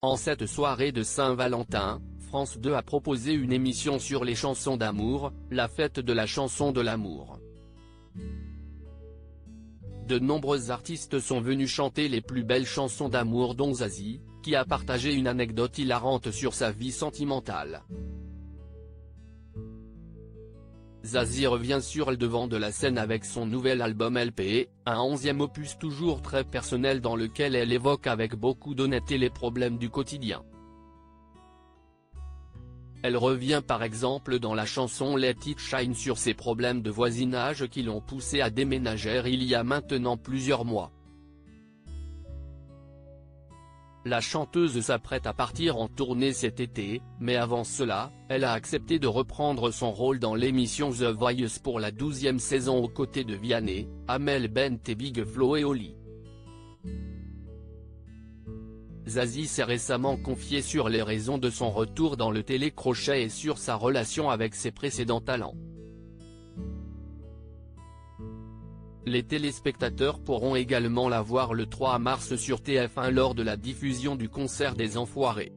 En cette soirée de Saint-Valentin, France 2 a proposé une émission sur les chansons d'amour, la fête de la chanson de l'amour. De nombreux artistes sont venus chanter les plus belles chansons d'amour dont Zazie, qui a partagé une anecdote hilarante sur sa vie sentimentale. Zazie revient sur le devant de la scène avec son nouvel album LP, un 11e opus toujours très personnel dans lequel elle évoque avec beaucoup d'honnêteté les problèmes du quotidien. Elle revient par exemple dans la chanson Let It Shine sur ses problèmes de voisinage qui l'ont poussée à déménager il y a maintenant plusieurs mois. La chanteuse s'apprête à partir en tournée cet été, mais avant cela, elle a accepté de reprendre son rôle dans l'émission The Voice pour la 12e saison aux côtés de Vianney, Amel Bent et Big Flo et Oli. Zazie s'est récemment confiée sur les raisons de son retour dans le télécrochet et sur sa relation avec ses précédents talents. Les téléspectateurs pourront également la voir le 3 mars sur TF1 lors de la diffusion du concert des Enfoirés.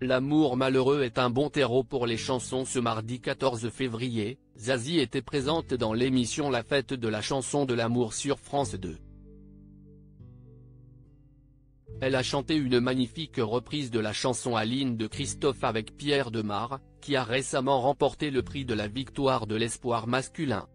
L'amour malheureux est un bon terreau pour les chansons. Ce mardi 14 février, Zazie était présente dans l'émission La Fête de la chanson de l'amour sur France 2. Elle a chanté une magnifique reprise de la chanson Aline de Christophe avec Pierre Demar, qui a récemment remporté le prix de la victoire de l'espoir masculin.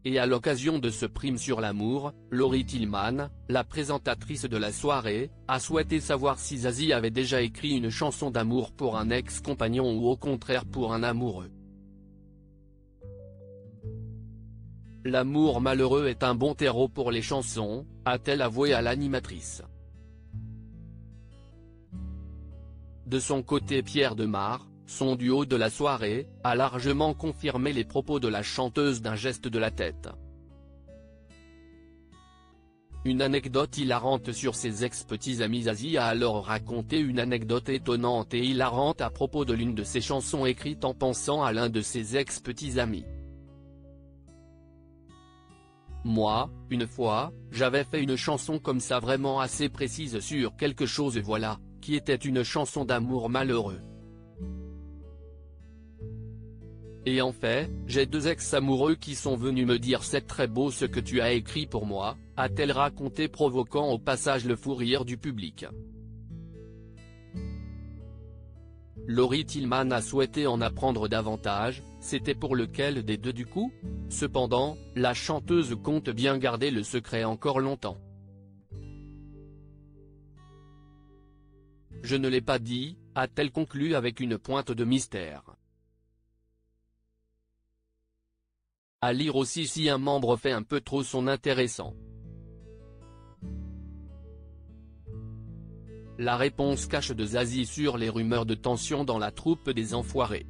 Et à l'occasion de ce prime sur l'amour, Laurie Tillman, la présentatrice de la soirée, a souhaité savoir si Zazie avait déjà écrit une chanson d'amour pour un ex-compagnon ou au contraire pour un amoureux. L'amour malheureux est un bon terreau pour les chansons, a-t-elle avoué à l'animatrice. De son côté, Pierre Demar, son duo de la soirée, a largement confirmé les propos de la chanteuse d'un geste de la tête. Une anecdote hilarante sur ses ex-petits amis. Zazie a alors raconté une anecdote étonnante et hilarante à propos de l'une de ses chansons écrite en pensant à l'un de ses ex-petits amis. Moi, une fois, j'avais fait une chanson comme ça vraiment assez précise sur quelque chose et voilà, qui était une chanson d'amour malheureux. Et en fait, j'ai deux ex-amoureux qui sont venus me dire c'est très beau ce que tu as écrit pour moi, a-t-elle raconté provoquant au passage le fou rire du public. Laurie Tillman a souhaité en apprendre davantage, c'était pour lequel des deux du coup ? Cependant, la chanteuse compte bien garder le secret encore longtemps. Je ne l'ai pas dit, a-t-elle conclu avec une pointe de mystère. À lire aussi si un membre fait un peu trop son intéressant. La réponse cash de Zazie sur les rumeurs de tension dans la troupe des Enfoirés.